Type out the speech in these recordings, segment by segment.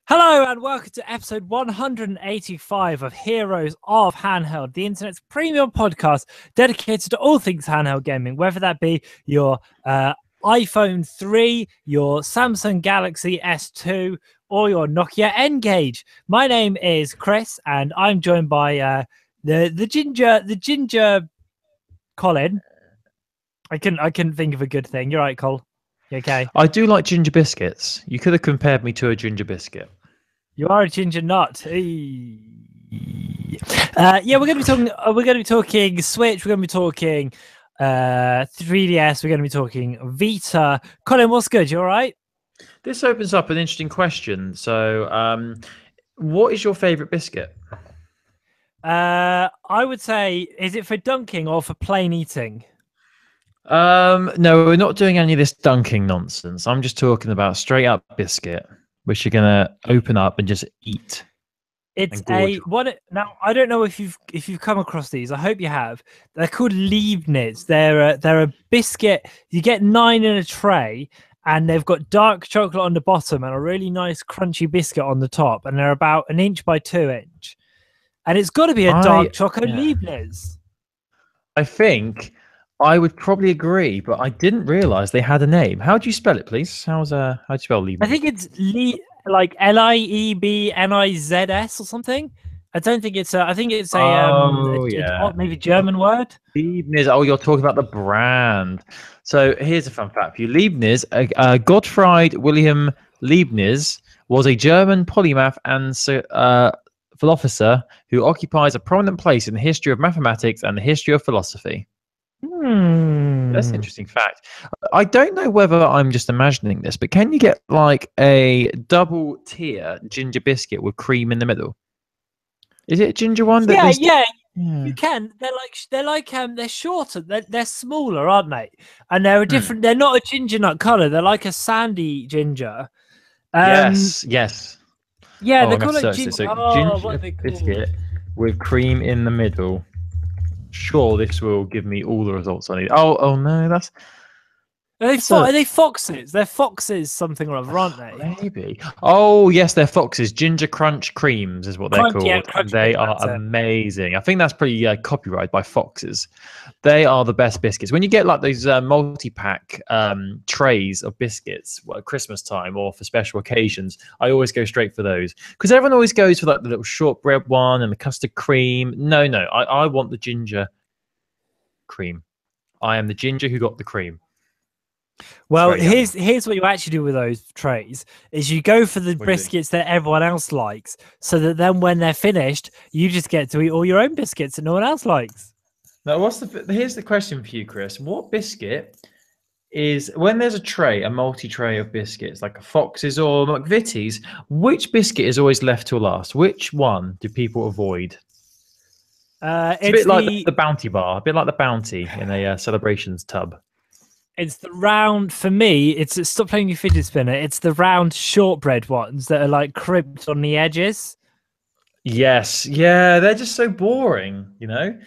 Hello and welcome to episode 185 of Heroes of Handheld, the internet's premium podcast dedicated to all things handheld gaming, whether that be your iPhone 3, your Samsung Galaxy S2, or your Nokia N-Gage. My name is Chris, and I'm joined by the ginger Colin. I couldn't think of a good thing. You're right, Cole. You okay? I do like ginger biscuits. You could have compared me to a ginger biscuit. You are a ginger nut. Yeah, we're going to be talking Switch. We're going to be talking 3DS. We're going to be talking Vita. Colin, what's good? You all right? This opens up an interesting question. So, what is your favorite biscuit? I would say, is it for dunking or for plain eating? No, we're not doing any of this dunking nonsense. I'm just talking about straight up biscuit, which you're gonna open up and just eat. It's now. I don't know if you've come across these. I hope you have. They're called Leibniz. They're a biscuit. You get 9 in a tray, and they've got dark chocolate on the bottom and a really nice crunchy biscuit on the top, and they're about 1 inch by 2 inch. And it's got to be a dark chocolate Leibniz. I think I would probably agree, but I didn't realize they had a name. How do you spell it, please? How do you spell Leibniz? I think it's like Liebniz or something. I don't think it's I think it's maybe German word. Leibniz. Oh, you're talking about the brand. So here's a fun fact for you. Leibniz, Gottfried Wilhelm Leibniz, was a German polymath and philosopher who occupies a prominent place in the history of mathematics and the history of philosophy. That's an interesting fact. I don't know whether I'm just imagining this, but can you get like a double tier ginger biscuit with cream in the middle? Is it a ginger one? Yeah. You can. They're shorter. They're smaller, aren't they? And they're a different. They're not a ginger nut color. They're like a sandy ginger. Yes. Yeah, they're called like ginger. Ginger biscuit with cream in the middle. Sure, this will give me all the results I need. Oh no, that's. Are they foxes? They're foxes, something or other, aren't they? Maybe. Oh yes, they're foxes. Ginger Crunch Creams is what they're called. Yeah, they are amazing. I think that's pretty copyrighted by Foxes. They are the best biscuits. When you get like those multi-pack trays of biscuits at Christmas time or for special occasions, I always go straight for those because everyone always goes for like the little shortbread one and the custard cream. No, I want the ginger cream. I am the ginger who got the cream. Well, here's what you actually do with those trays is you go for the biscuits that everyone else likes, so that then when they're finished, you just get to eat all your own biscuits that no one else likes. Now, here's the question for you, Chris. What biscuit is, when there's a multi-tray of biscuits, like a Fox's or McVitie's, which biscuit is always left till last? Which one do people avoid? It's a bit like the Bounty bar, a bit like the Bounty in a celebrations tub. It's the round, for me, stop playing your fidget spinner. It's the round shortbread ones that are like crimped on the edges. Yes. Yeah, they're just so boring, you know?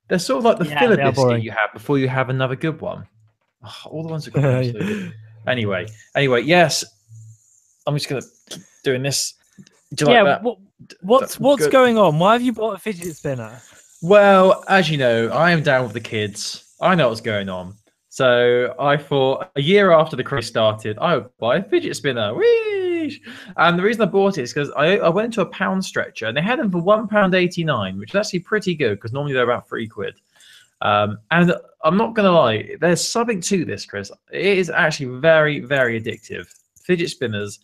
They're sort of like the filler biscuit you have before you have another good one. Oh, all the ones that got so good. Anyway, yes. I'm just going to keep doing this. Do you like that? What's going on? Why have you bought a fidget spinner? Well, as you know, I am down with the kids. I know what's going on. So I thought a year after the craze started, I would buy a fidget spinner. Whee! And the reason I bought it is because I went to a pound stretcher and they had them for £1.89, which is actually pretty good because normally they're about £3. And I'm not going to lie, there's something to this, Chris. It is actually very, very addictive. Fidget spinners,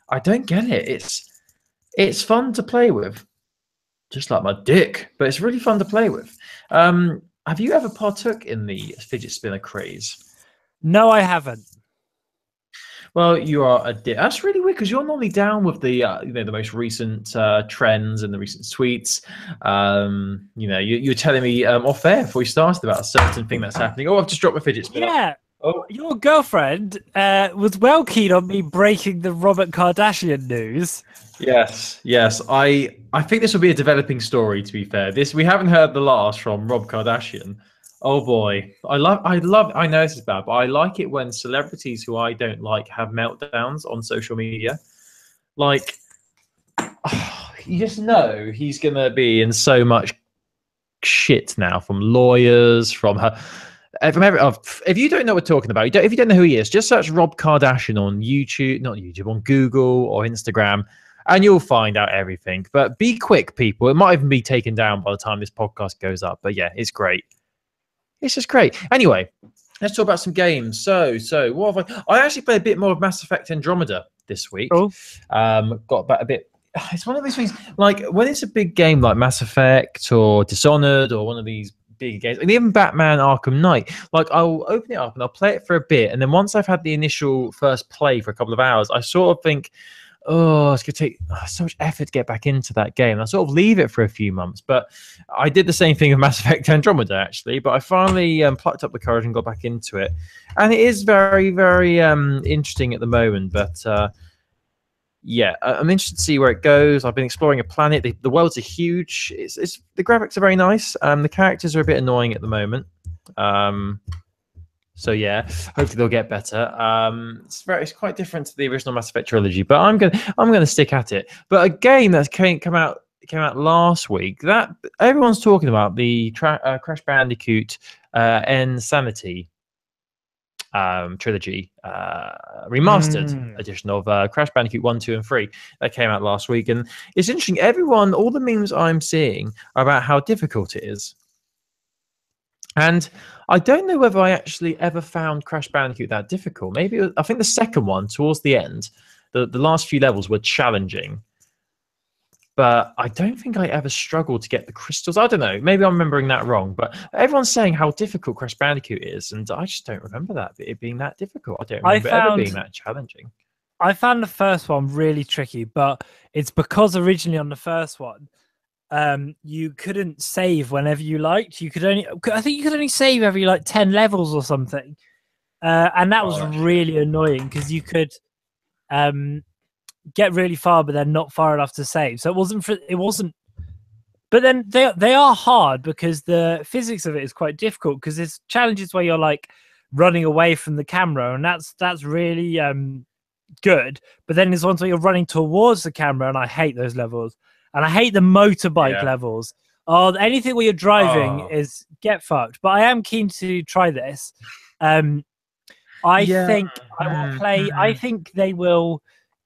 I don't get it. It's fun to play with, just like my dick, but it's really fun to play with. Have you ever partook in the fidget spinner craze? No, I haven't. Well, you are a dick. That's really weird because you're normally down with the the most recent trends and the recent tweets. You're telling me off air before we started about a certain thing that's happening. Oh, I've just dropped my fidget spinner. Yeah. Oh, your girlfriend was well keen on me breaking the Robert Kardashian news. Yes. I think this will be a developing story, to be fair. We haven't heard the last from Rob Kardashian. Oh boy. I know this is bad, but I like it when celebrities who I don't like have meltdowns on social media. Like you just know he's gonna be in so much shit now from lawyers, from her. From every, if you don't know what we're talking about, if you don't know who he is, just search Rob Kardashian on YouTube, not YouTube, on Google or Instagram, and you'll find out everything. But be quick, people. It might even be taken down by the time this podcast goes up. But yeah, it's great. It's just great. Anyway, let's talk about some games. So what have I actually played a bit more of Mass Effect Andromeda this week. Cool. Got about a bit. It's one of those things, like when it's a big game like Mass Effect or Dishonored or one of these big games, and even Batman Arkham Knight, like I'll open it up and I'll play it for a bit, and then once I've had the initial first play for a couple of hours, I sort of think, oh, it's going to take so much effort to get back into that game. I sort of leave it for a few months. But I did the same thing with Mass Effect Andromeda, actually. But I finally plucked up the courage and got back into it. And it is very, very interesting at the moment. But yeah, I'm interested to see where it goes. I've been exploring a planet. The worlds are huge. It's the graphics are very nice. The characters are a bit annoying at the moment. So yeah, hopefully they'll get better. It's quite different to the original Mass Effect trilogy, but I'm gonna stick at it. But a game that came out last week that everyone's talking about, the Crash Bandicoot Insanity trilogy remastered edition of Crash Bandicoot 1, 2, and 3 that came out last week, and it's interesting. All the memes I'm seeing are about how difficult it is. And I don't know whether I actually ever found Crash Bandicoot that difficult. Maybe I think the second one, towards the end, the last few levels were challenging. But I don't think I ever struggled to get the crystals. I don't know. Maybe I'm remembering that wrong. But everyone's saying how difficult Crash Bandicoot is, and I just don't remember it being that difficult. I don't remember ever being that challenging. I found the first one really tricky, but it's because originally on the first one, you couldn't save whenever you liked. I think you could only save every like 10 levels or something, and that was really annoying because you could get really far but then not far enough to save. So it wasn't. But then they are hard because the physics of it is quite difficult, because there's challenges where you're like running away from the camera, and that's really good. But then there's ones where you're running towards the camera, and I hate those levels. And I hate the motorbike levels. Oh, anything where you're driving is get fucked. But I am keen to try this. I think I will play. I think they will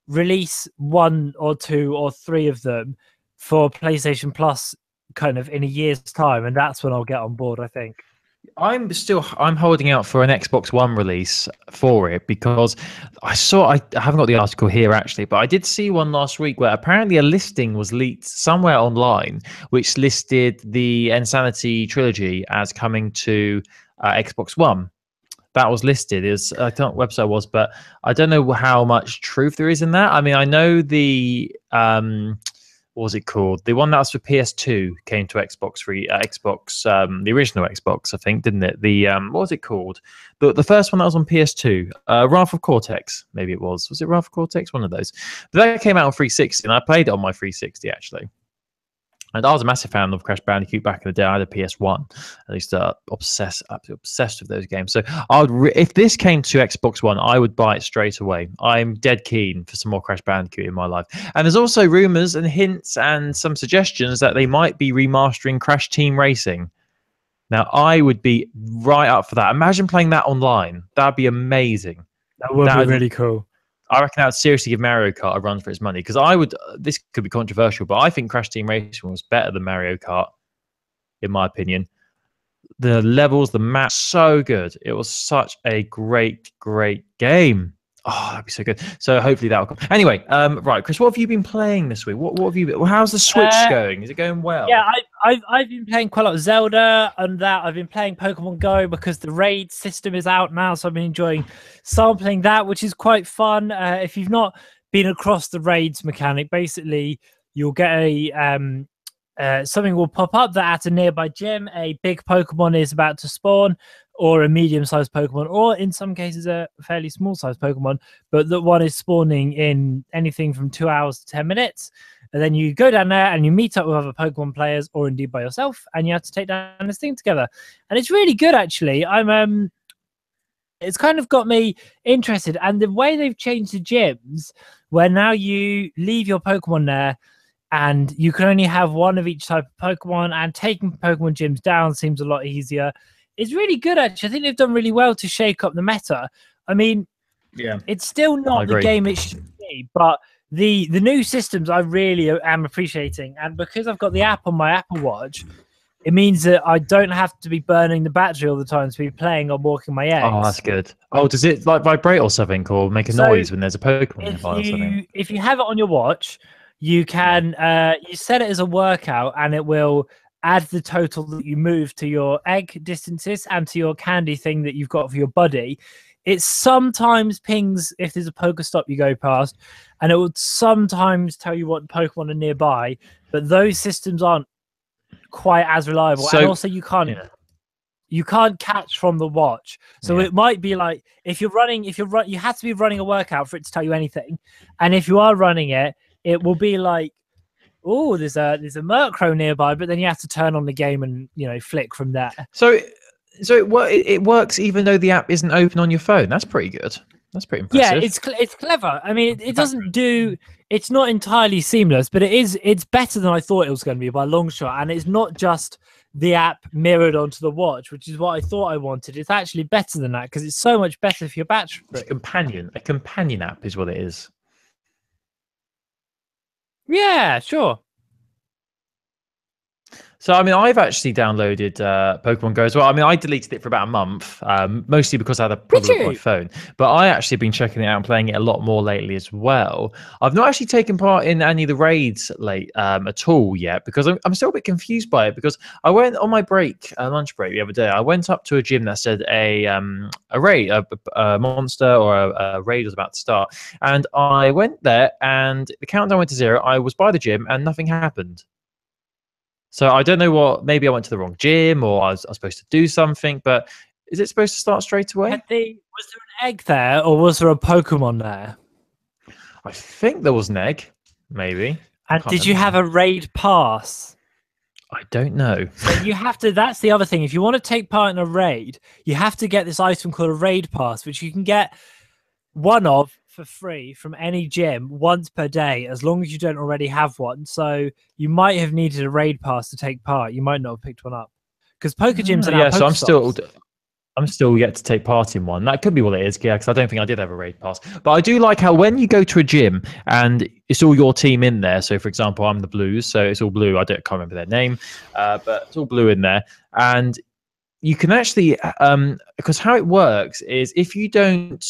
release 1 or 2 or 3 of them for PlayStation Plus kind of in a year's time. And that's when I'll get on board, I think. I'm holding out for an Xbox One release for it, because I haven't got the article here actually, but I did see one last week where apparently a listing was leaked somewhere online which listed the Insanity trilogy as coming to Xbox One. That was listed. I don't know what website it was, but I don't know how much truth there is in that. I mean, I know the what was it called? The one that was for PS2 came to Xbox the original Xbox, I think, didn't it? The what was it called? The first one that was on PS2, Wrath of Cortex, maybe it was. Was it Wrath of Cortex? One of those. But that came out on 360, and I played it on my 360 actually. And I was a massive fan of Crash Bandicoot back in the day. I had a PS1. I used to absolutely obsessed with those games. So if this came to Xbox One, I would buy it straight away. I'm dead keen for some more Crash Bandicoot in my life. And there's also rumors and hints and some suggestions that they might be remastering Crash Team Racing. Now, I would be right up for that. Imagine playing that online. That'd be amazing. That would be really cool. I reckon I would seriously give Mario Kart a run for its money, because this could be controversial, but I think Crash Team Racing was better than Mario Kart, in my opinion. The levels, the map, so good. It was such a great, great game. Oh, that'd be so good. So hopefully that'll come. Anyway, right, Chris, what have you been playing this week? What have you been? How's the Switch going? Is it going well? Yeah, I've been playing quite a lot of Zelda, and that I've been playing Pokemon Go because the raid system is out now. So I've been enjoying sampling that, which is quite fun. If you've not been across the raids mechanic, basically you'll get something will pop up that at a nearby gym, a big Pokemon is about to spawn, or a medium-sized Pokemon, or in some cases a fairly small-sized Pokemon, but that one is spawning in anything from 2 hours to 10 minutes. And then you go down there and you meet up with other Pokemon players, or indeed by yourself, and you have to take down this thing together. And it's really good, actually. It's kind of got me interested. And the way they've changed the gyms, where now you leave your Pokemon there, and you can only have one of each type of Pokemon, and taking Pokemon gyms down seems a lot easier. It's really good, actually. I think they've done really well to shake up the meta. I mean, Yeah, it's still I not the agree. game it should be, but the new systems I really am appreciating. And because I've got the app on my Apple Watch, it means that I don't have to be burning the battery all the time to be playing or walking my Oh, that's eggs. good. Oh, does it like vibrate or something, or make a So noise when there's a Pokemon nearby or something? if you have it on your watch, you can you set it as a workout, and it will add the total that you move to your egg distances and to your candy thing that you've got for your buddy. It sometimes pings if there's a Pokestop you go past, and it will sometimes tell you what Pokemon are nearby, but those systems aren't quite as reliable. So and also yeah. you can't catch from the watch. So Yeah. it might be like if you have to be running a workout for it to tell you anything. And if you are running it, it will be like, oh, there's a Murkrow nearby, but then you have to turn on the game and flick from there. So it works even though the app isn't open on your phone. That's pretty good. That's pretty Yeah, impressive. it's clever. I mean, it doesn't do. It's not entirely seamless, but it's better than I thought it was going to be by a long shot. And it's not just the app mirrored onto the watch, which is what I thought I wanted. It's actually better than that because it's so much better for your battery. It's a companion app is what it is. Yeah, sure. So, I mean, I've actually downloaded Pokemon Go as well. I mean, I deleted it for about a month, mostly because I had a problem with my phone. But I actually have been checking it out and playing it a lot more lately as well. I've not actually taken part in any of the raids at all yet because I'm still a bit confused by it. Because I went on my break, lunch break the other day. I went up to a gym that said a raid, a monster or a raid was about to start. And I went there and the countdown went to 0. I was by the gym and nothing happened. So I don't know what. Maybe I went to the wrong gym, or I was supposed to do something. But is it supposed to start straight away? Was there an egg there, or was there a Pokemon there? I think there was an egg, maybe. And did you have a raid pass? I don't know. So you have to. That's the other thing. If you want to take part in a raid, you have to get this item called a raid pass, which you can get one of for free from any gym once per day, as long as you don't already have one. So you might have needed a raid pass to take part. You might not have picked one up because poker gyms are now so Pokestops. I'm still yet to take part in one. That could be what it is, yeah, because I don't think I did have a raid pass. But I do like how when you go to a gym and it's all your team in there. So, for example, I'm the Blues, so it's all blue. I can't remember their name, but it's all blue in there. And you can actually, because how it works is if you don't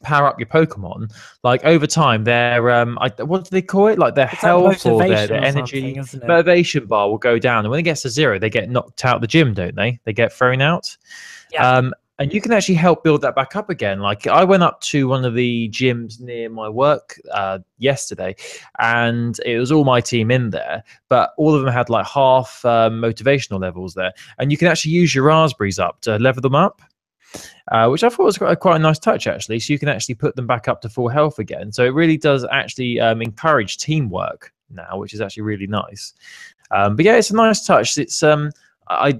power up your Pokemon, like over time, their what do they call it? Like their health or their energy motivation bar will go down, and when it gets to 0, they get knocked out of the gym, don't they? They get thrown out. Yeah. And you can actually help build that back up again. Like I went up to one of the gyms near my work yesterday, and it was all my team in there, but all of them had like half motivational levels there, and you can actually use your raspberries up to level them up. Which I thought was quite a nice touch, actually. So you can actually put them back up to full health again. So it really does actually encourage teamwork now, which is actually really nice. But yeah, it's a nice touch. It's I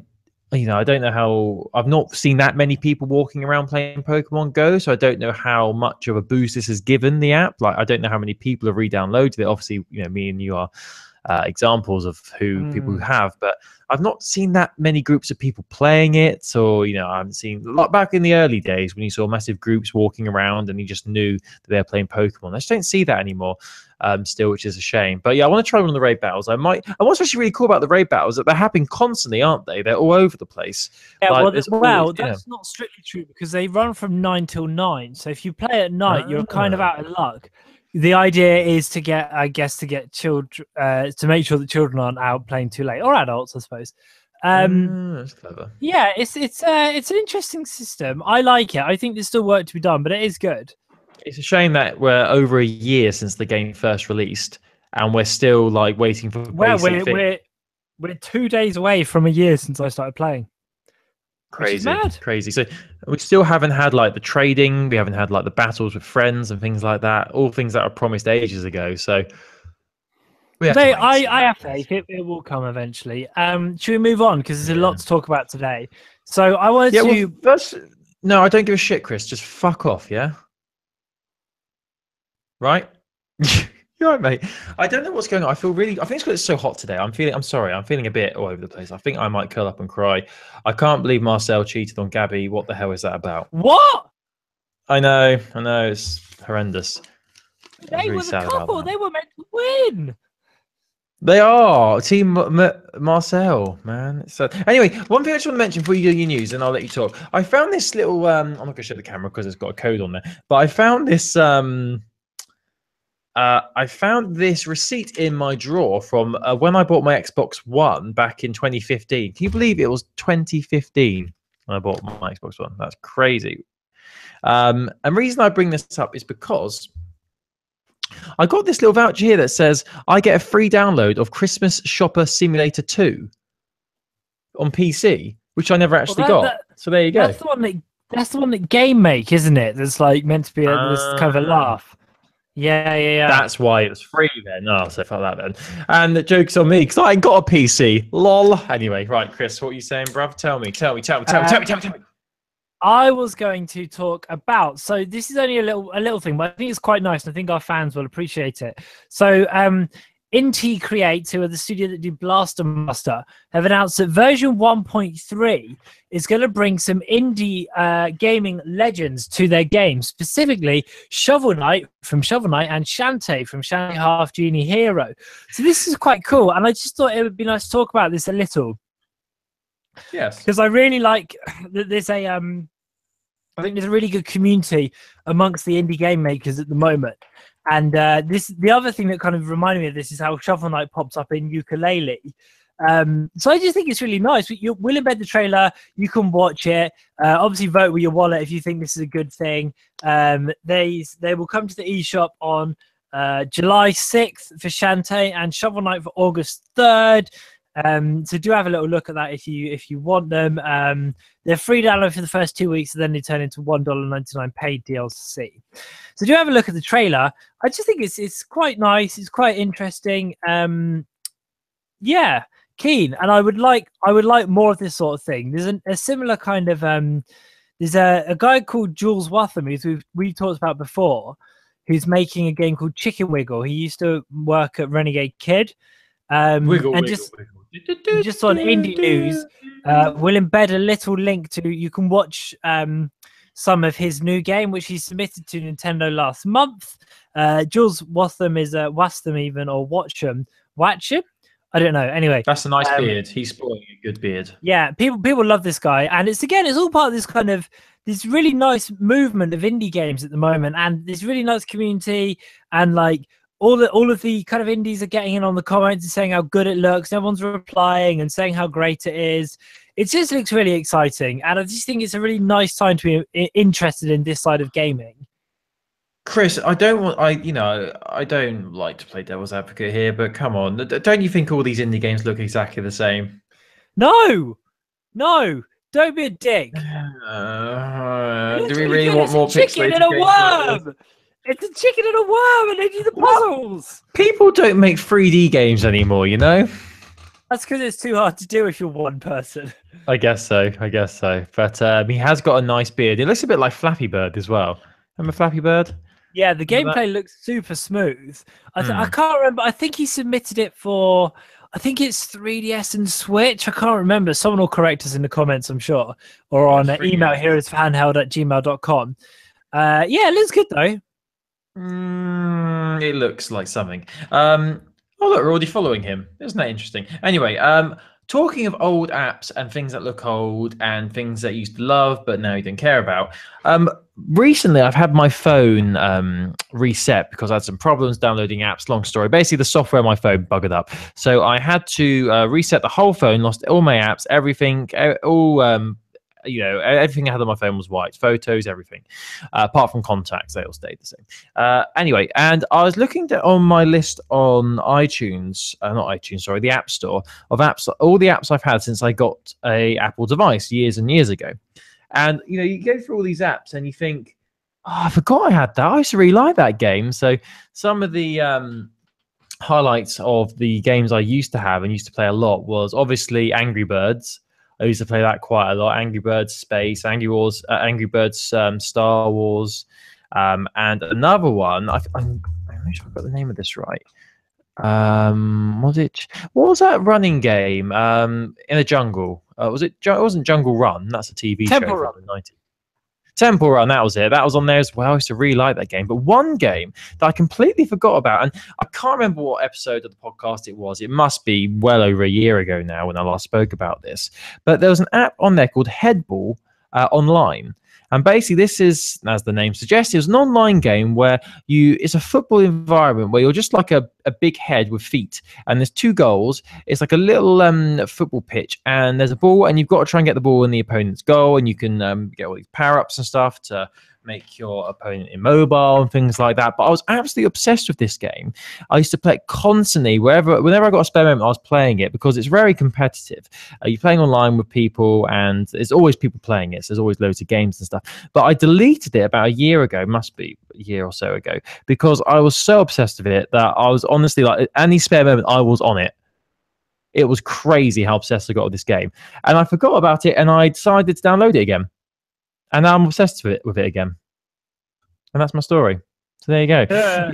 don't know how. I've not seen that many people walking around playing Pokemon Go, so I don't know how much of a boost this has given the app. Like, I don't know how many people have re-downloaded it. Obviously, me and you are examples of people who have, but I've not seen that many groups of people playing it, or I haven't seen like back in the early days when you saw massive groups walking around and you just knew that they're playing Pokemon. I just don't see that anymore, still, which is a shame. But yeah, I want to try one of the raid battles. And what's actually really cool about the raid battles is that they're happening constantly, aren't they? They're all over the place. Yeah, like, that's not strictly true because they run from 9 till 9. So if you play at night, you're kind of out of luck. The idea is to get children to make sure that children aren't out playing too late, or adults, I suppose. That's clever. Yeah, it's an interesting system. I like it. I think there's still work to be done, but it is good. It's a shame that we're over a year since the game first released, and we're still like waiting for. Well, we're 2 days away from a year since I started playing. Crazy. So we still haven't had like the trading. We haven't had like the battles with friends and things like that. All things that were promised ages ago. So I have faith it will come eventually. Should we move on because there's a lot to talk about today? So I wanted to. Well, no, I don't give a shit, Chris. Just fuck off, yeah. Right. You're right, mate. I don't know what's going on. I think it's because it's so hot today. I'm sorry. I'm feeling a bit all over the place. I think I might curl up and cry. I can't believe Marcel cheated on Gabby. What the hell is that about? What? I know. It's horrendous. I was They really were the sad about couple. that. They were meant to win. They are Team Marcel, man. So anyway, one thing I just want to mention before you do your news, and I'll let you talk. I found this little. I'm not going to show the camera because it's got a code on there. But I found this. I found this receipt in my drawer from when I bought my Xbox One back in 2015. Can you believe it was 2015 when I bought my Xbox One? That's crazy. And the reason I bring this up is because I got this little voucher here that says I get a free download of Christmas Shopper Simulator 2 on PC, which I never actually got. So there you go. That's the one that Game Make, isn't it? That's like meant to be this kind of a laugh. Yeah. That's why it was free then. Oh, so fuck that then. And the joke's on me because I ain't got a PC. Lol. Anyway, right, Chris, what are you saying, bruv? Tell me. I was going to talk about. So this is only a little thing, but I think it's quite nice, and I think our fans will appreciate it. So, Inti Create, who are the studio that do Blaster Master, have announced that version 1.3 is going to bring some indie gaming legends to their game, specifically Shovel Knight from Shovel Knight and Shantae from Shantae Half Genie Hero. So this is quite cool, and I just thought it would be nice to talk about this a little. Yes, because I really like that. I think there's a really good community amongst the indie game makers at the moment. And the other thing that kind of reminded me of this is how Shovel Knight pops up in Ukulele. So I just think it's really nice. We'll embed the trailer. You can watch it. Obviously, vote with your wallet if you think this is a good thing. They will come to the eShop on July 6th for Shantae and Shovel Knight for August 3rd. So do have a little look at that if you want them. They're free download for the first 2 weeks, and then they turn into $1.99 paid DLC. So do have a look at the trailer. I just think it's quite nice. It's quite interesting. Yeah, keen. And I would like more of this sort of thing. There's a similar kind of there's a guy called Jules Watham who we've talked about before, who's making a game called Chicken Wiggle. He used to work at Renegade Kid. Wiggle. Just on Indie News, we'll embed a little link to. You can watch some of his new game, which he submitted to Nintendo last month. Jules Watham is Wastham even or Watcham. I don't know. Anyway, that's a nice beard. He's sporting a good beard. Yeah, people love this guy, and it's all part of this kind of this really nice movement of indie games at the moment, and this really nice community, and like. All of the kind of indies are getting in on the comments and saying how good it looks. Everyone's replying and saying how great it is. It just looks really exciting. And I just think it's a really nice time to be interested in this side of gaming. Chris, I don't like to play devil's advocate here, but come on. Don't you think all these indie games look exactly the same? No, don't be a dick. Do we really want more pixelated and a worm? It's a chicken and a worm, and they do the puzzles. People don't make 3D games anymore, you know? That's because it's too hard to do if you're one person. I guess so. But he has got a nice beard. It looks a bit like Flappy Bird as well. Remember Flappy Bird? Yeah, the gameplay looks super smooth. I can't remember. I think he submitted it for... I think it's 3DS and Switch. I can't remember. Someone will correct us in the comments, I'm sure. Or on email heroesforhandheld@gmail.com. Yeah, it looks good, though. It looks like something. Oh look, we're already following him. Isn't that interesting? Anyway, talking of old apps and things that look old and things that you used to love but now you don't care about. Recently I've had my phone reset because I had some problems downloading apps. Long story. Basically, the software on my phone buggered up, so I had to reset the whole phone. Lost all my apps, everything, everything I had on my phone was wiped. Photos, everything. Apart from contacts, they all stayed the same. Anyway, and I was looking on my list on iTunes, the App Store, of apps, all the apps I've had since I got a Apple device years and years ago. And, you go through all these apps and you think, oh, I forgot I had that. I used to really like that game. So some of the highlights of the games I used to have and used to play a lot was obviously Angry Birds. I used to play that quite a lot. Angry Birds Space, Angry Birds Star Wars, and another one. Make sure I got the name of this right. Was it? What was that running game? In a jungle. Was it? It wasn't Jungle Run. That's a TV show Temple from Run. the 90s. Temple Run, that was it. That was on there as well. I used to really like that game. But one game that I completely forgot about, and I can't remember what episode of the podcast it was. It must be well over a year ago now when I last spoke about this. But there was an app on there called Headball online. And basically, this is, as the name suggests, it's an online game where it's a football environment where you're just like a big head with feet. And there's 2 goals. It's like a little football pitch. And there's a ball, and you've got to try and get the ball in the opponent's goal. And you can get all these power-ups and stuff to make your opponent immobile and things like that. But I was absolutely obsessed with this game. I used to play it constantly. Whenever I got a spare moment, I was playing it because it's very competitive. You're playing online with people, and there's always people playing it. So there's always loads of games and stuff. But I deleted it about a year ago, must be a year or so ago, because I was so obsessed with it that I was honestly like, any spare moment, I was on it. It was crazy how obsessed I got with this game. And I forgot about it, and I decided to download it again. And now I'm obsessed with it again. And that's my story. So there you go.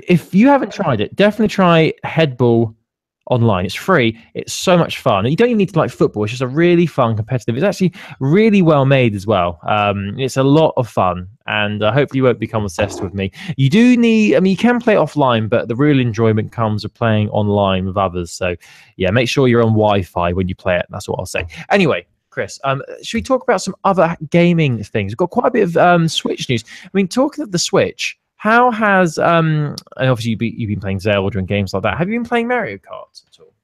If you haven't tried it, definitely try Headball online. It's free. It's so much fun. You don't even need to like football. It's just a really fun competitive. It's actually really well made as well. It's a lot of fun. And hopefully you won't become obsessed with me. You do need, I mean, you can play offline, but the real enjoyment comes with playing online with others. So yeah, make sure you're on Wi-Fi when you play it. That's what I'll say. Anyway, Chris, should we talk about some other gaming things? We've got quite a bit of Switch news. I mean, talking of the Switch, how has and obviously you've been playing Zelda and games like that. Have you been playing Mario Kart at all?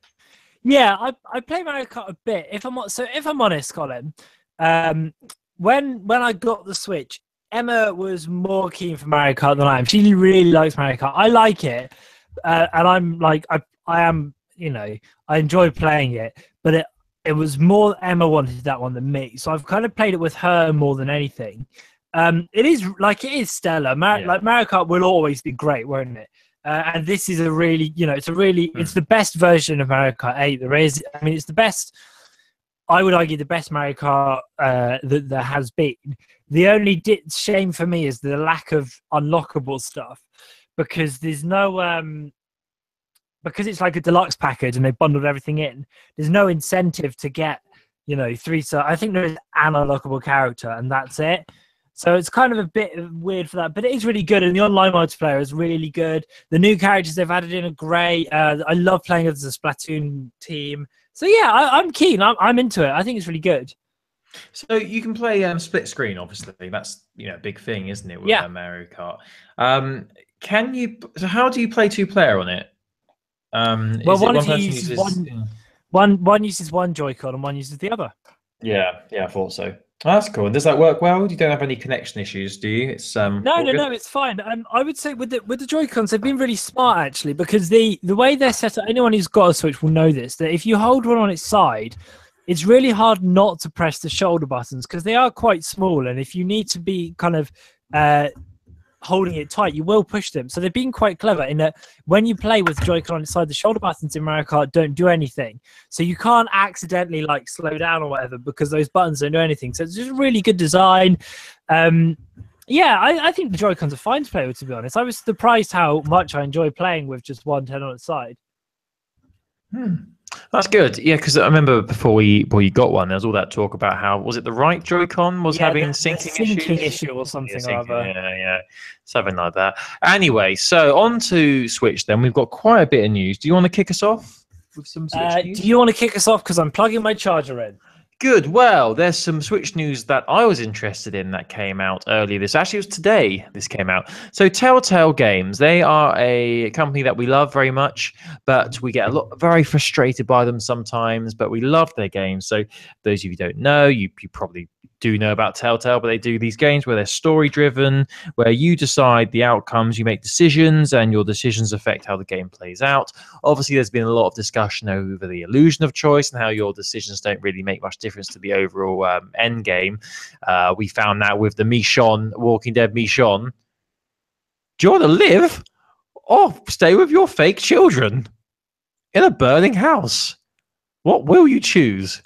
Yeah, I play Mario Kart a bit. If I'm honest, Colin, when I got the Switch, Emma was more keen for Mario Kart than I am. She really likes Mario Kart. I like it, and I'm like I am. You know, I enjoy playing it, but it was more Emma wanted that one than me. So I've kind of played it with her more than anything. It is stellar. Like Mario Kart will always be great, won't it? And this is a really, it's the best version of Mario Kart 8 there is. I mean, it's the best. I would argue the best Mario Kart that there has been. The only shame for me is the lack of unlockable stuff, because there's no because it's like a deluxe package and they bundled everything in. There's no incentive to get 3-star. I think there's an unlockable character and that's it. So it's kind of a bit weird for that, but it is really good, and the online multiplayer is really good. The new characters they've added in are great. I love playing as a Splatoon team. So yeah, I'm keen. I'm into it. I think it's really good. So you can play split screen, obviously. That's a big thing, isn't it, with Mario Kart? Can you? So how do you play 2-player on it? Well, one uses one uses one Joy-Con and one uses the other. Yeah, I thought so. Oh, that's cool. And does that work well? You don't have any connection issues, do you? It's no, it's fine. I would say with the Joy-Cons, they've been really smart actually, because the way they're set up, anyone who's got a Switch will know this, that if you hold one on its side, it's really hard not to press the shoulder buttons because they are quite small, and if you need to be kind of holding it tight, you will push them. So they've been quite clever in that when you play with Joy-Con on its side, the shoulder buttons in Mario Kart don't do anything. So you can't accidentally like slow down or whatever because those buttons don't do anything. So it's just really good design. I think the Joy-Cons are fine to play with, to be honest. I was surprised how much I enjoy playing with just one turn on its side. That's good. Yeah, because I remember before you got one, there was all that talk about how, was it the right Joy-Con was having syncing issue or something or other. Yeah, something like that. Anyway, so on to Switch then. We've got quite a bit of news. Do you want to kick us off with some Switch news? Do you want to kick us off? Because I'm plugging my charger in. Good. Well, there's some Switch news that I was interested in that came out earlier. It was today this came out. So Telltale Games, they are a company that we love very much, but we get very frustrated by them sometimes, but we love their games. So those of you who don't know, you probably do know about Telltale, but they do these games where they're story driven, where you decide the outcomes, you make decisions, and your decisions affect how the game plays out. Obviously, there's been a lot of discussion over the illusion of choice and how your decisions don't really make much difference to the overall end game. We found that with the Michonne, Walking Dead Michonne. Do you want to live or stay with your fake children in a burning house? What will you choose?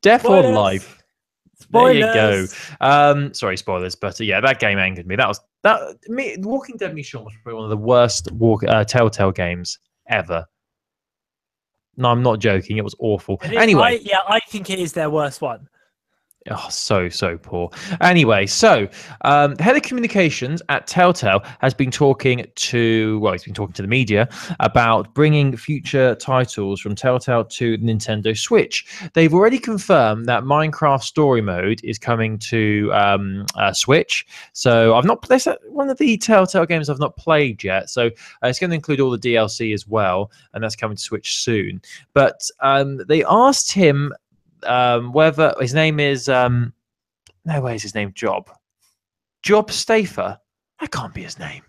Death or life? There you go. Spoilers. Sorry, spoilers, but yeah, that game angered me. Walking Dead Me Sean was probably one of the worst Telltale games ever. No, I'm not joking. It was awful. Anyway, I think it is their worst one. oh, so poor. Anyway, so the head of communications at Telltale has been talking to, well, he's been talking to the media about bringing future titles from Telltale to Nintendo Switch. They've already confirmed that Minecraft Story Mode is coming to Switch. So that's one of the Telltale games I've not played yet. So it's going to include all the DLC as well, and that's coming to Switch soon. But they asked him whether his name is no way is his name Job Stafer. That can't be his name.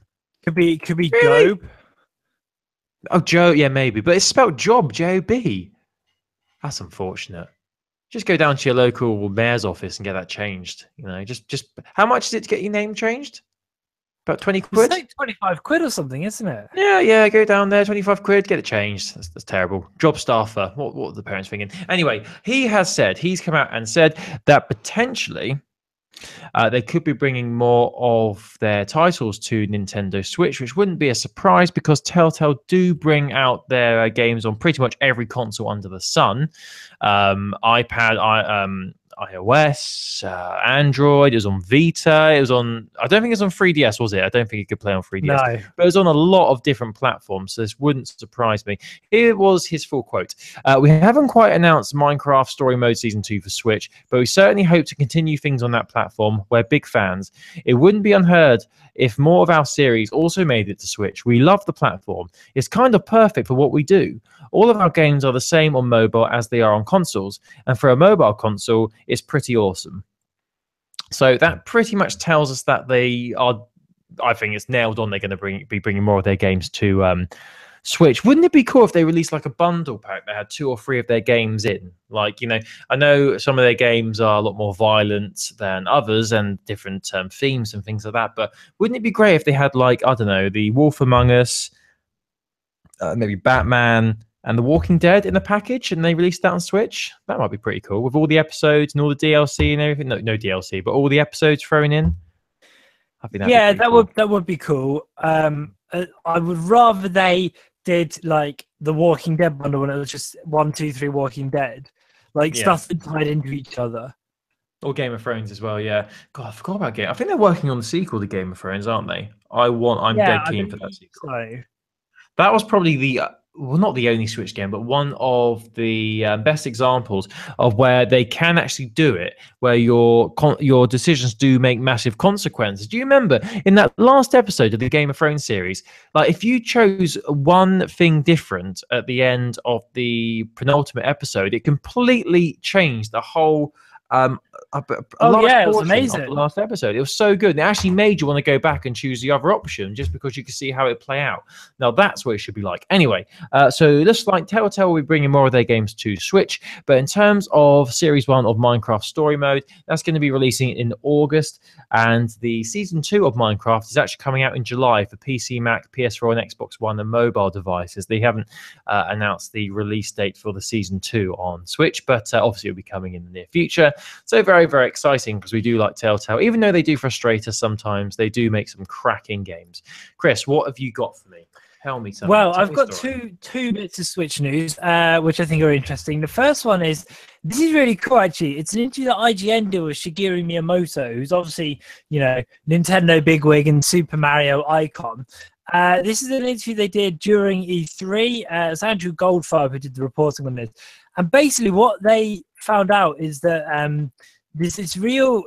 Could be Really? Job. Oh, Joe, yeah, maybe, but it's spelled Job, J-O-B. That's unfortunate. Just go down to your local mayor's office and get that changed. You know, just how much is it to get your name changed? About 20 quid? It's like 25 quid or something, isn't it? Yeah, go down there, 25 quid, get it changed. That's terrible. Job staffer. What are the parents thinking? Anyway, he's come out and said that potentially they could be bringing more of their titles to Nintendo Switch, which wouldn't be a surprise because Telltale do bring out their games on pretty much every console under the sun. iPad, iOS, Android. It was on Vita. It was on. I don't think it was on 3DS, was it? I don't think you could play on 3DS. No. But it was on a lot of different platforms, so this wouldn't surprise me. Here was his full quote: "We haven't quite announced Minecraft Story Mode Season 2 for Switch, but we certainly hope to continue things on that platform. We're big fans. It wouldn't be unheard if more of our series also made it to Switch. We love the platform. It's kind of perfect for what we do. All of our games are the same on mobile as they are on consoles, and for a mobile console, it's pretty awesome." So that pretty much tells us that they are. I think it's nailed on. They're going to be bringing more of their games to Switch. Wouldn't it be cool if they released like a bundle pack that had 2 or 3 of their games in? Like, you know, I know some of their games are a lot more violent than others and different themes and things like that. But wouldn't it be great if they had, like, I don't know, The Wolf Among Us, maybe Batman and The Walking Dead in a package, and they released that on Switch? That might be pretty cool with all the episodes and all the DLC and everything. No DLC, but all the episodes thrown in. I think that would be cool. I would rather they did like the Walking Dead bundle when it was just 1, 2, 3 Walking Dead, like stuff that tied into each other. Or Game of Thrones as well, yeah. God, I forgot about Game. I think they're working on the sequel to Game of Thrones, aren't they? I'm dead keen for that sequel. So. That was probably the not the only Switch game, but one of the best examples of where they can actually do it, where your decisions do make massive consequences. Do you remember in that last episode of the Game of Thrones series, like if you chose one thing different at the end of the penultimate episode, it completely changed the whole it was amazing. Of the last episode. It was so good. And it actually made you want to go back and choose the other option just because you could see how it play out. Now that's what it should be like. Anyway, so it looks like Telltale will be bringing more of their games to Switch. But in terms of Series 1 of Minecraft Story Mode, that's going to be releasing in August. And the Season 2 of Minecraft is actually coming out in July for PC, Mac, PS4 and Xbox One and mobile devices. They haven't announced the release date for the Season 2 on Switch, but obviously it'll be coming in the near future. So very, very exciting because we do like Telltale. Even though they do frustrate us sometimes, they do make some cracking games. Chris, what have you got for me? Tell me something. Well, I've got two bits of Switch news, which I think are interesting. The first one is, this is really cool, actually. It's an interview that IGN did with Shigeru Miyamoto, who's obviously, you know, Nintendo bigwig and Super Mario icon. This is an interview they did during E3. It's Andrew Goldfarb who did the reporting on this. And basically what they found out is that this is real...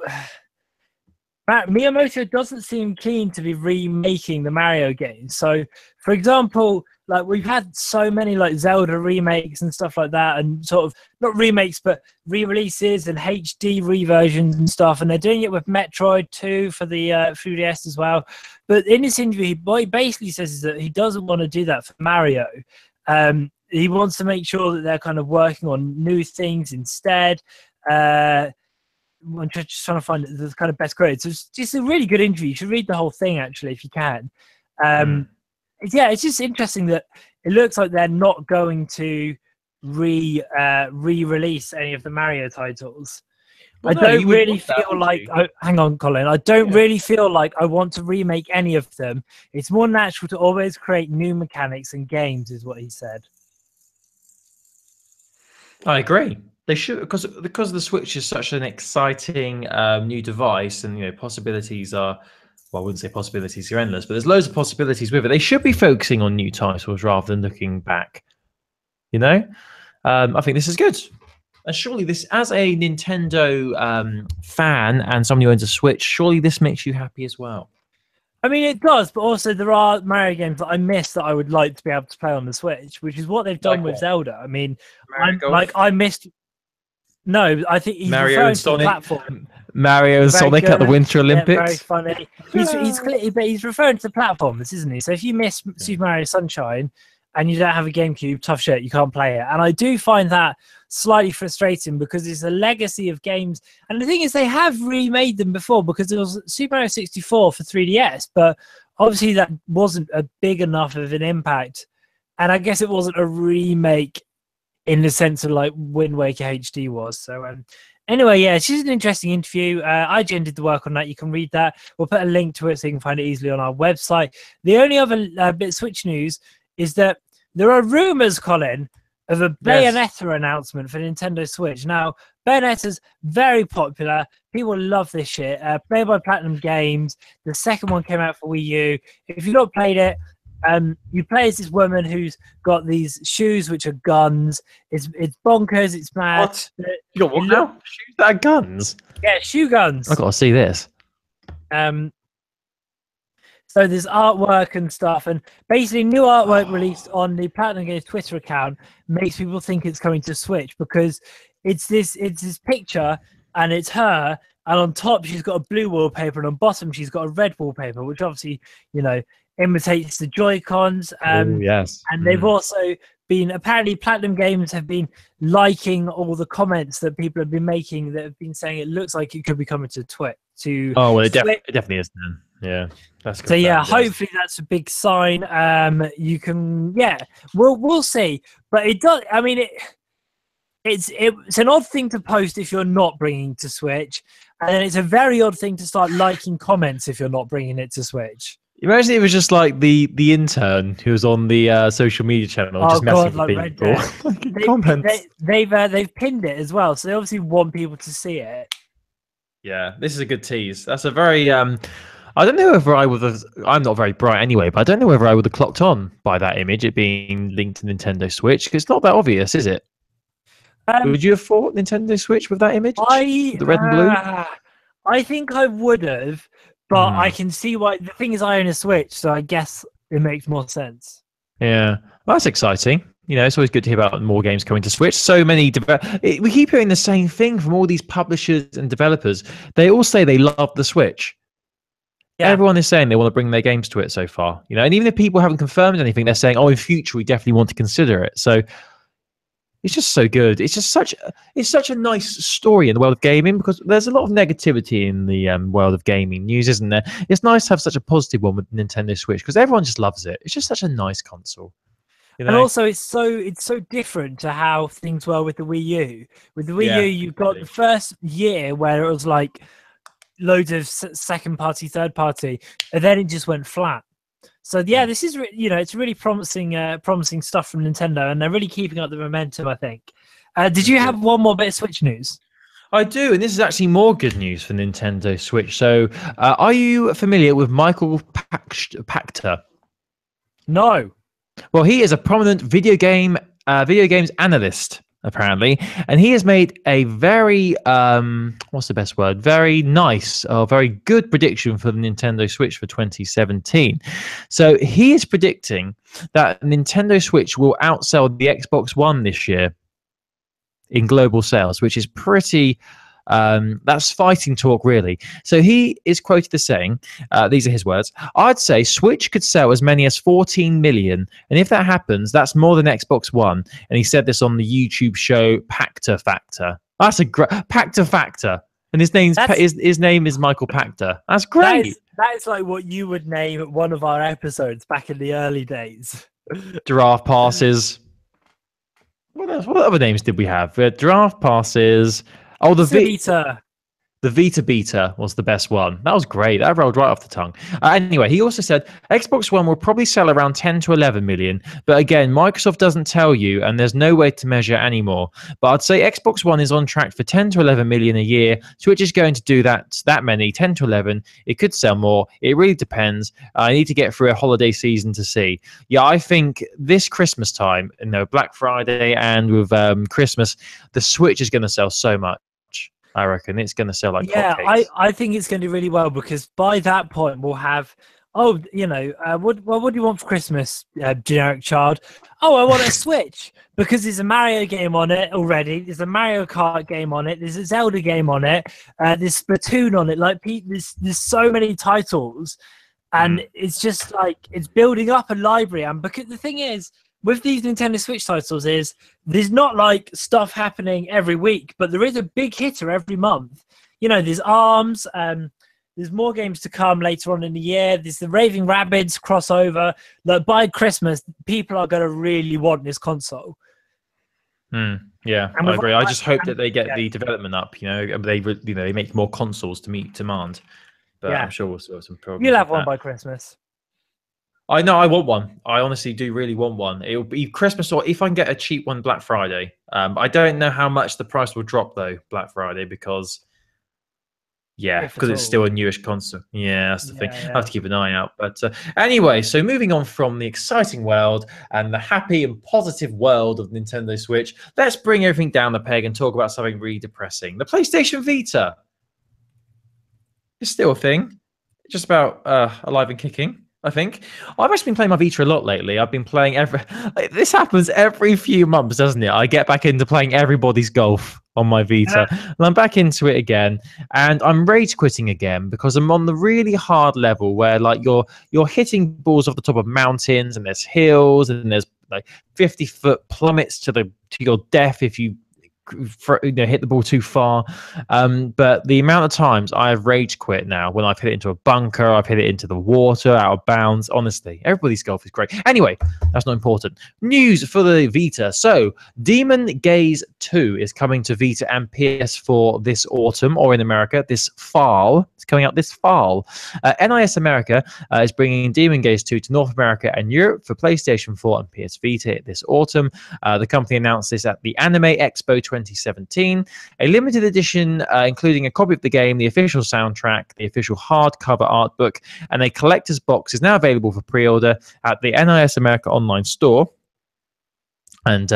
Miyamoto doesn't seem keen to be remaking the Mario games. So, for example, like we've had so many like Zelda remakes and stuff like that, and sort of not remakes but re-releases and HD reversions and stuff. And they're doing it with Metroid 2 for the 3DS as well. But in this interview, what he basically says is that he doesn't want to do that for Mario. He wants to make sure that they're kind of working on new things instead. I'm just trying to find the kind of best grade. So it's just a really good interview. You should read the whole thing, actually, if you can. Yeah, it's just interesting that it looks like they're not going to re-release any of the Mario titles. Well, I no, don't you would really want that, feel wouldn't like. you? Hang on, Colin. I don't Yeah. really feel like I want to remake any of them. It's more natural to always create new mechanics and games, is what he said. I agree. They should because the Switch is such an exciting new device, and possibilities are. Well, I wouldn't say possibilities are endless, but there's loads of possibilities with it. They should be focusing on new titles rather than looking back. I think this is good. And surely this, as a Nintendo fan and somebody who owns a Switch, surely this makes you happy as well. I mean, it does, but also there are Mario games that I miss that I would like to be able to play on the Switch, which is what they've done Like with what? Zelda. I mean, Mario Golf? I missed. No, I think he's Mario referring and to the Sonic? platform. Mario and Very Sonic at the good. Winter Yeah, very Olympics? funny. He's clearly, but he's referring to the platforms, isn't he? So if you miss Super Mario Sunshine and you don't have a GameCube, tough shit, you can't play it. And I do find that slightly frustrating because it's a legacy of games. And the thing is, they have remade them before because there was Super Mario 64 for 3DS, but obviously that wasn't a big enough of an impact. And I guess it wasn't a remake in the sense of like Wind Waker HD was. So anyway, yeah, it's just an interesting interview. IGN did the work on that. You can read that. We'll put a link to it so you can find it easily on our website. The only other bit of Switch news is that there are rumors, Colin, of a Bayonetta announcement for Nintendo Switch. Now, Bayonetta's very popular. People love this shit. Played by Platinum Games. The second one came out for Wii U. If you've not played it, you play as this woman who's got these shoes which are guns. It's bonkers. It's mad. What? You got what now? Shoes that are guns? Yeah, shoe guns. I've got to see this. So there's artwork and stuff, and basically new artwork released on the Platinum Games Twitter account makes people think it's coming to Switch because it's this picture and it's her, and on top she's got a blue wallpaper, and on bottom she's got a red wallpaper, which obviously imitates the Joy-Cons. Yes. And they've also been, apparently Platinum Games have been liking all the comments that people have been making that have been saying it looks like it could be coming to Twitch. Oh, well, it definitely is then. Yeah. That's good. So yeah, hopefully that's a big sign. You can, we'll see. But it does, I mean, it's an odd thing to post if you're not bringing to Switch. And then it's a very odd thing to start liking comments if you're not bringing it to Switch. Imagine it was just like the intern who was on the social media channel just messing with people. Comments. They've pinned it as well, so they obviously want people to see it. Yeah, this is a good tease. That's a very I don't know whether I would have. I'm not very bright anyway, but I don't know whether I would have clocked on by that image, it being linked to Nintendo Switch, because it's not that obvious, is it? Would you have thought Nintendo Switch with that image? The red and blue? I think I would have. But I can see why. The thing is, I own a Switch, so I guess it makes more sense. Yeah, well, that's exciting. It's always good to hear about more games coming to Switch. So many. We keep hearing the same thing from all these publishers and developers. They all say they love the Switch. Yeah. Everyone is saying they want to bring their games to it so far. And even if people haven't confirmed anything, they're saying, "Oh, in future we definitely want to consider it." So it's just so good. It's just such a nice story in the world of gaming, because there's a lot of negativity in the world of gaming news, isn't there? It's nice to have such a positive one with Nintendo Switch because everyone just loves it. It's just such a nice console. And also, it's so different to how things were with the Wii U. With the Wii U, you've got the first year where it was like loads of second party, third party, and then it just went flat. So yeah, this is it's really promising stuff from Nintendo, and they're really keeping up the momentum, I think. Did you have one more bit of Switch news? I do, and this is actually more good news for Nintendo Switch. So, are you familiar with Michael Pachter? No. Well, he is a prominent video games analyst, apparently, and he has made a very what's the best word? Very nice or very good prediction for the Nintendo Switch for 2017. So he is predicting that Nintendo Switch will outsell the Xbox One this year in global sales, which is pretty. That's fighting talk, really. So he is quoted as saying, these are his words, "I'd say Switch could sell as many as 14 million. And if that happens, that's more than Xbox One." And he said this on the YouTube show Pachter Factor. That's a great Pachter Factor. And his name is Michael Pachter. That's great. That is like what you would name one of our episodes back in the early days. Giraffe passes. What else? What other names did we have? We had giraffe passes. Oh, the Pizza Eater. the Vita Beta was the best one. That was great. That rolled right off the tongue. Anyway, he also said Xbox One will probably sell around 10 to 11 million. But again, Microsoft doesn't tell you, and there's no way to measure anymore. But I'd say Xbox One is on track for 10 to 11 million a year. Switch is going to do that many, 10 to 11. It could sell more. It really depends. I need to get through a holiday season to see. Yeah, I think this Christmas time, Black Friday and with Christmas, the Switch is going to sell so much. I reckon it's going to sell like hotcakes. I think it's going to do really well because by that point we'll have, what do you want for Christmas, generic child? Oh, I want a Switch because there's a Mario game on it already. There's a Mario Kart game on it. There's a Zelda game on it. There's Splatoon on it. Like, there's so many titles, and it's just like it's building up a library. And because the thing is, with these Nintendo Switch titles is there's not like stuff happening every week, but there is a big hitter every month. There's ARMS, there's more games to come later on in the year. There's the Raving Rabbids crossover. Like, by Christmas, people are going to really want this console. Yeah, I agree. I just hope that they get the development up. They make more consoles to meet demand. But I'm sure we'll sort some problems. You'll have one by Christmas. I know, I want one. I honestly do really want one. It'll be Christmas, or if I can get a cheap one, Black Friday. I don't know how much the price will drop though, Black Friday, because it's still a newish console. Yeah, that's the thing. I have to keep an eye out. But anyway, so moving on from the exciting world and the happy and positive world of Nintendo Switch, let's bring everything down the peg and talk about something really depressing. The PlayStation Vita. It's still a thing. Just about alive and kicking, I think. I've actually been playing my Vita a lot lately. I've been playing this happens every few months, doesn't it? I get back into playing everybody's golf on my Vita, and I'm back into it again. And I'm rage quitting again because I'm on the really hard level where like you're hitting balls off the top of mountains, and there's hills, and there's like 50-foot plummets to your death if you hit the ball too far. But the amount of times I have rage quit now when I've hit it into a bunker, I've hit it into the water, out of bounds. Honestly, everybody's golf is great. Anyway, that's not important. News for the Vita. So, Demon Gaze 2 is coming to Vita and PS4 this autumn, or in America, this fall. It's coming out this fall. NIS America is bringing Demon Gaze 2 to North America and Europe for PlayStation 4 and PS Vita this autumn. The company announced this at the Anime Expo 2017. A limited edition, including a copy of the game, the official soundtrack, the official hardcover art book, and a collector's box is now available for pre-order at the NIS America online store. And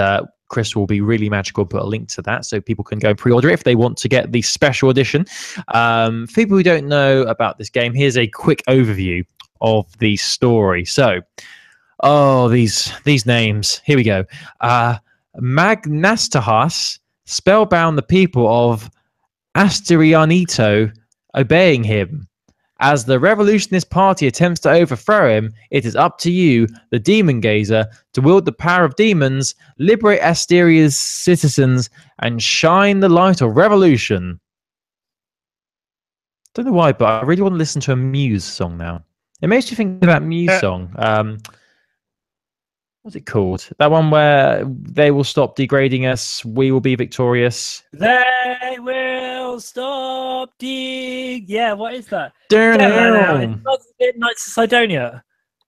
Chris will be really magical, put a link to that so people can go and pre-order it if they want to get the special edition. For people who don't know about this game, here's a quick overview of the story. So, these names. Here we go. Magnastahas spellbound the people of Asterianito, obeying him. As the revolutionist party attempts to overthrow him, it is up to you, the Demon Gazer, to wield the power of demons, liberate Asteria's citizens, and shine the light of revolution. Don't know why, but I really want to listen to a Muse song now. It makes you think of that Muse song. What's it called? That one where they will stop degrading us, we will be victorious. They will stop Yeah, what is that? Knights of Sidonia.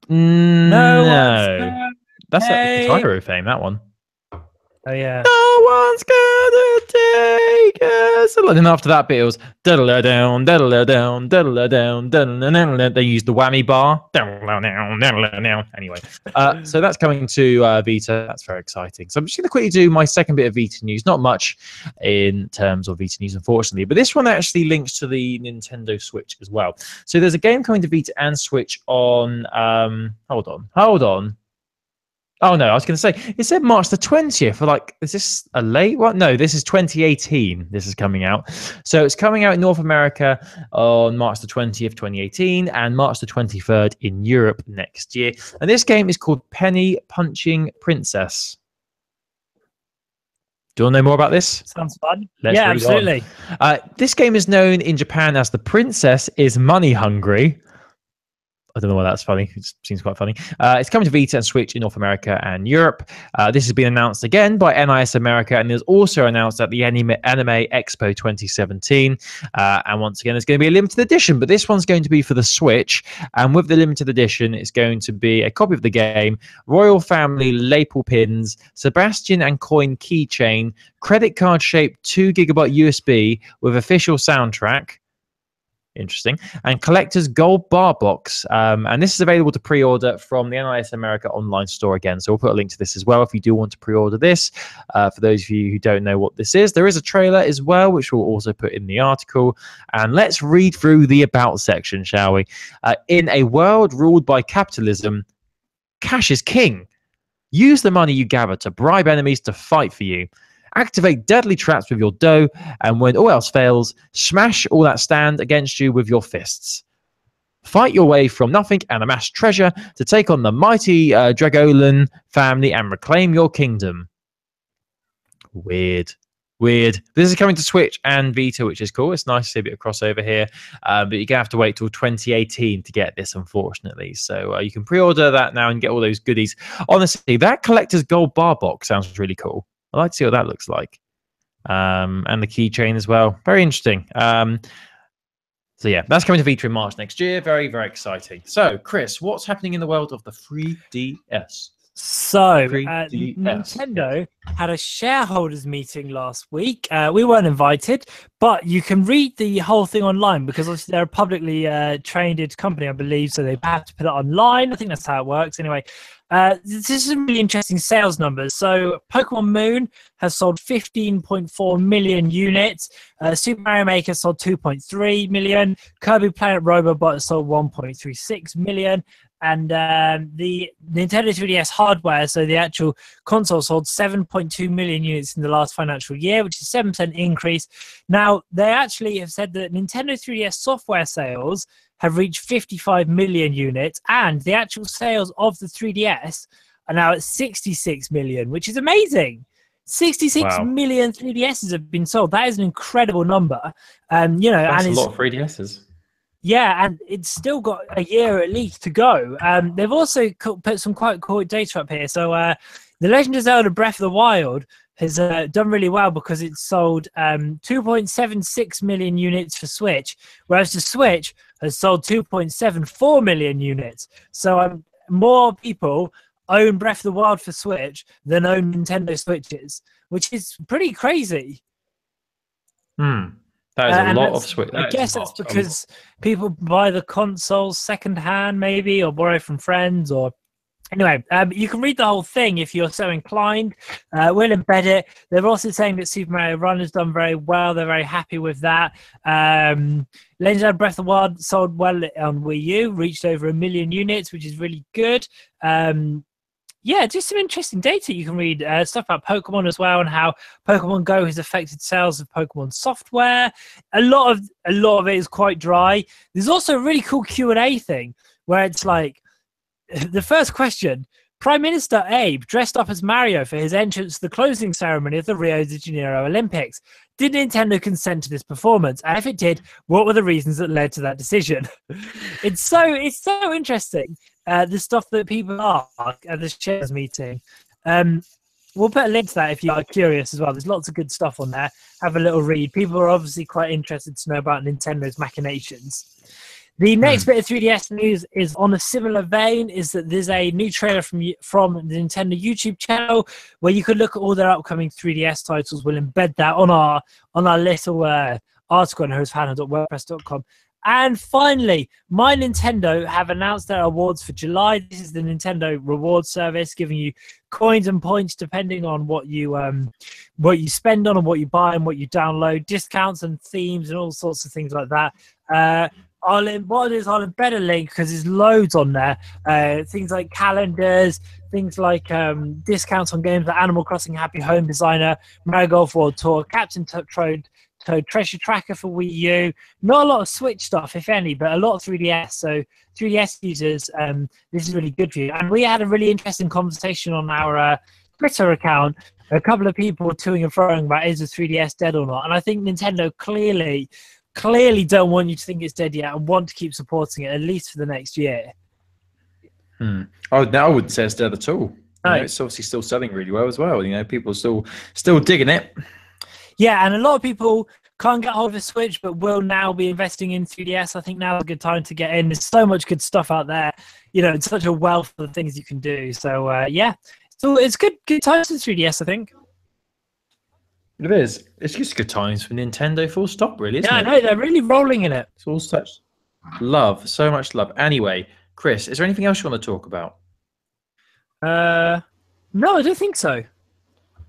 No. That's a Tyro fame, that one. Oh, yeah. No one's gonna take us. And then after that bit, it was down, down, down. They used the whammy bar. Anyway, so that's coming to Vita. That's very exciting. So I'm just going to quickly do my second bit of Vita news. Not much in terms of Vita news, unfortunately, but this one actually links to the Nintendo Switch as well. So there's a game coming to Vita and Switch on. Hold on. Oh, no, I was going to say, it said March the 20th. Is this a late one? No, this is 2018. This is coming out. So it's coming out in North America on March the 20th, 2018, and March the 23rd in Europe next year. And this game is called Penny Punching Princess. Do you want to know more about this? Sounds fun. Yeah, absolutely. This game is known in Japan as The Princess is Money Hungry. I don't know why that's funny. It seems quite funny. It's coming to Vita and Switch in North America and Europe. This has been announced again by NIS America, and it was also announced at the Anime Expo 2017. And once again, it's going to be a limited edition, but this one's going to be for the Switch. And with the limited edition, it's going to be a copy of the game, Royal Family lapel pins, Sebastian and Coin keychain, credit card shaped 2GB USB with official soundtrack. Interesting. And collector's gold bar box. And this is available to pre-order from the NIS America online store again. So we'll put a link to this as well if you do want to pre-order this. For those of you who don't know what this is, there is a trailer as well, which we'll also put in the article. And let's read through the about section, shall we? In a world ruled by capitalism, cash is king. Use the money you gather to bribe enemies to fight for you. Activate deadly traps with your dough, and when all else fails, smash all that stand against you with your fists. Fight your way from nothing and amass treasure to take on the mighty Dragolan family and reclaim your kingdom. Weird. This is coming to Switch and Vita, which is cool. It's nice to see a bit of crossover here, but you're going to have to wait till 2018 to get this, unfortunately. So you can pre-order that now and get all those goodies. Honestly, that collector's gold bar box sounds really cool. I'd like to see what that looks like. And the keychain as well. Very interesting. So yeah, that's coming to Vita in March next year. Very, very exciting. So, Chris, what's happening in the world of the 3DS? So, Nintendo had a shareholders meeting last week. We weren't invited, but you can read the whole thing online because obviously they're a publicly traded company, I believe, so they have to put it online. I think that's how it works. Anyway, this is some really interesting sales numbers. So Pokemon Moon has sold 15.4 million units. Super Mario Maker sold 2.3 million. Kirby Planet Robobot sold 1.36 million. And the Nintendo 3DS hardware, so the actual console, sold 7.2 million units in the last financial year, which is a 7% increase. Now, they actually have said that Nintendo 3DS software sales have reached 55 million units, and the actual sales of the 3DS are now at 66 million, which is amazing. 66 million 3DSs have been sold. That is an incredible number. That's a lot of 3DSs. Yeah, and it's still got a year at least to go. They've also put some quite cool data up here. So The Legend of Zelda Breath of the Wild has done really well because it's sold 2.76 million units for Switch, whereas the Switch has sold 2.74 million units. So more people own Breath of the Wild for Switch than own Nintendo Switches, which is pretty crazy. That is a lot of Switch. I guess that's because people buy the consoles secondhand, maybe, or borrow from friends. Or anyway, you can read the whole thing if you're so inclined. We'll embed it. They're also saying that Super Mario Run has done very well. They're very happy with that. Legend of Zelda Breath of the Wild sold well on Wii U, reached over 1 million units, which is really good. Yeah, just some interesting data you can read. Stuff about Pokemon as well, and how Pokemon Go has affected sales of Pokemon software. A lot of it is quite dry. There's also a really cool Q&A thing where it's like the first question: Prime Minister Abe dressed up as Mario for his entrance to the closing ceremony of the Rio de Janeiro Olympics. Did Nintendo consent to this performance? And if it did, what were the reasons that led to that decision? It's so interesting. The stuff that people ask at the shares meeting. We'll put a link to that if you are curious as well. There's lots of good stuff on there. Have a little read. People are obviously quite interested to know about Nintendo's machinations. The next bit of 3DS news is on a similar vein, is that there's a new trailer from the Nintendo YouTube channel where you could look at all their upcoming 3DS titles. We'll embed that on our little article on hosthandheld.wordpress.com. And finally, My Nintendo have announced their awards for July. This is the Nintendo reward service, giving you coins and points depending on what you spend on and what you buy and what you download, discounts and themes and all sorts of things like that. I'll embed a link because there's loads on there. Things like calendars, things like discounts on games like Animal Crossing, Happy Home Designer, Mario Golf World Tour, Captain Toad Treasure Tracker for Wii U. Not a lot of Switch stuff, if any, but a lot of 3DS. So 3DS users, this is really good for you. And we had a really interesting conversation on our Twitter account. A couple of people were toing and froing about is the 3DS dead or not. And I think Nintendo clearly don't want you to think it's dead yet and want to keep supporting it, at least for the next year. Oh, no, I wouldn't say it's dead at all. No. It's obviously still selling really well as well. People are still digging it. Yeah, and a lot of people can't get hold of a Switch, but will now be investing in 3DS. I think now's a good time to get in. There's so much good stuff out there. It's such a wealth of things you can do. So yeah, so it's good times for 3DS, I think. It is. It's just good times for Nintendo, full stop, really, isn't it? Yeah, I know, they're really rolling in it. It's all such love, so much love. Anyway, Chris, is there anything else you want to talk about? No, I don't think so.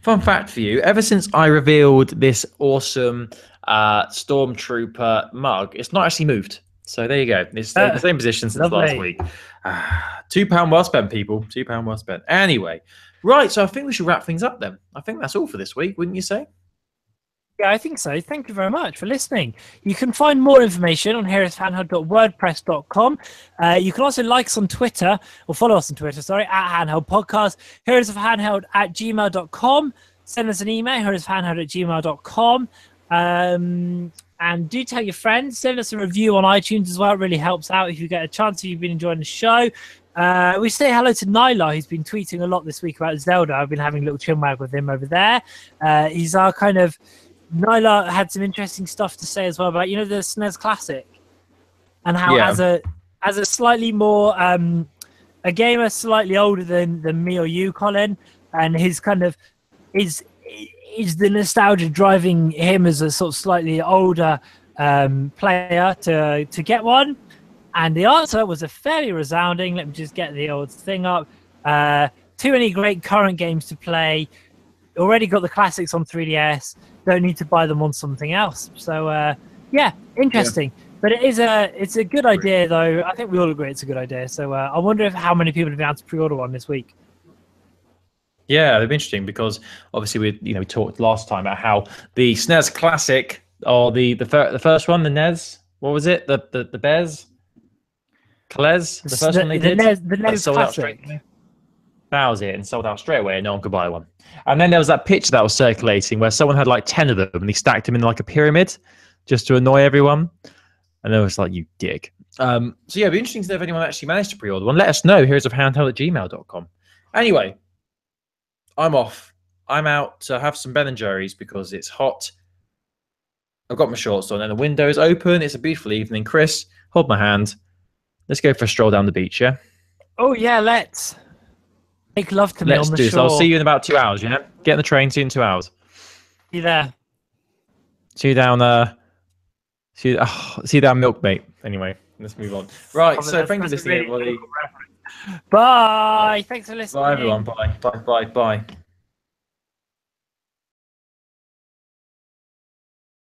Fun fact for you, ever since I revealed this awesome Stormtrooper mug, it's not actually moved. So there you go. It's the same position since last week. £2 well spent, people. £2 well spent. Anyway, right, so I think we should wrap things up then. I think that's all for this week, wouldn't you say? Yeah, I think so. Thank you very much for listening. You can find more information on heroesofhandheld.wordpress.com. You can also like us on Twitter, or follow us on Twitter, at Handheld Podcast, heroesofhandheld@gmail.com. Send us an email, heroesofhandheld@gmail.com. And do tell your friends. Send us a review on iTunes as well. It really helps out if you get a chance, if you've been enjoying the show. We say hello to Nyla, who's been tweeting a lot this week about Zelda. I've been having a little chinwag with him over there. He's our kind of... Nyla had some interesting stuff to say as well about, the SNES Classic, and how as a slightly more a gamer slightly older than me or you, Colin, and his kind of is the nostalgia driving him as a sort of slightly older player to get one. And the answer was a fairly resounding. Let me just get the old thing up. Too many great current games to play. Already got the classics on 3DS. Don't need to buy them on something else. So yeah, interesting. Yeah. But it's a good idea, though. I think we all agree it's a good idea. So I wonder how many people have been able to pre-order one this week. Yeah, it'd be interesting because obviously we talked last time about how the SNES Classic, or the first one, the NES, what was it? The Bez? Kalez? The first one they did? The NES Classic. That was it, and sold out straight away, and no one could buy one. And then there was that picture that was circulating where someone had like 10 of them, and he stacked them in like a pyramid just to annoy everyone. And it was like, you dick. So yeah, it'd be interesting to know if anyone actually managed to pre-order one. Let us know, heroesofhandheld@gmail.com. Anyway, I'm off. I'm out to have some Ben & Jerry's because it's hot. I've got my shorts on and the window's open. It's a beautiful evening. Chris, hold my hand. Let's go for a stroll down the beach, yeah? Oh, yeah, let's. Make love to me on the shore. So I'll see you in about 2 hours, yeah? Get on the train, see you in 2 hours. See you there. See you down, see you down Milkmate. Anyway, let's move on. Right, so thank you for listening, everybody. Bye. Thanks for listening. Bye, everyone. Bye.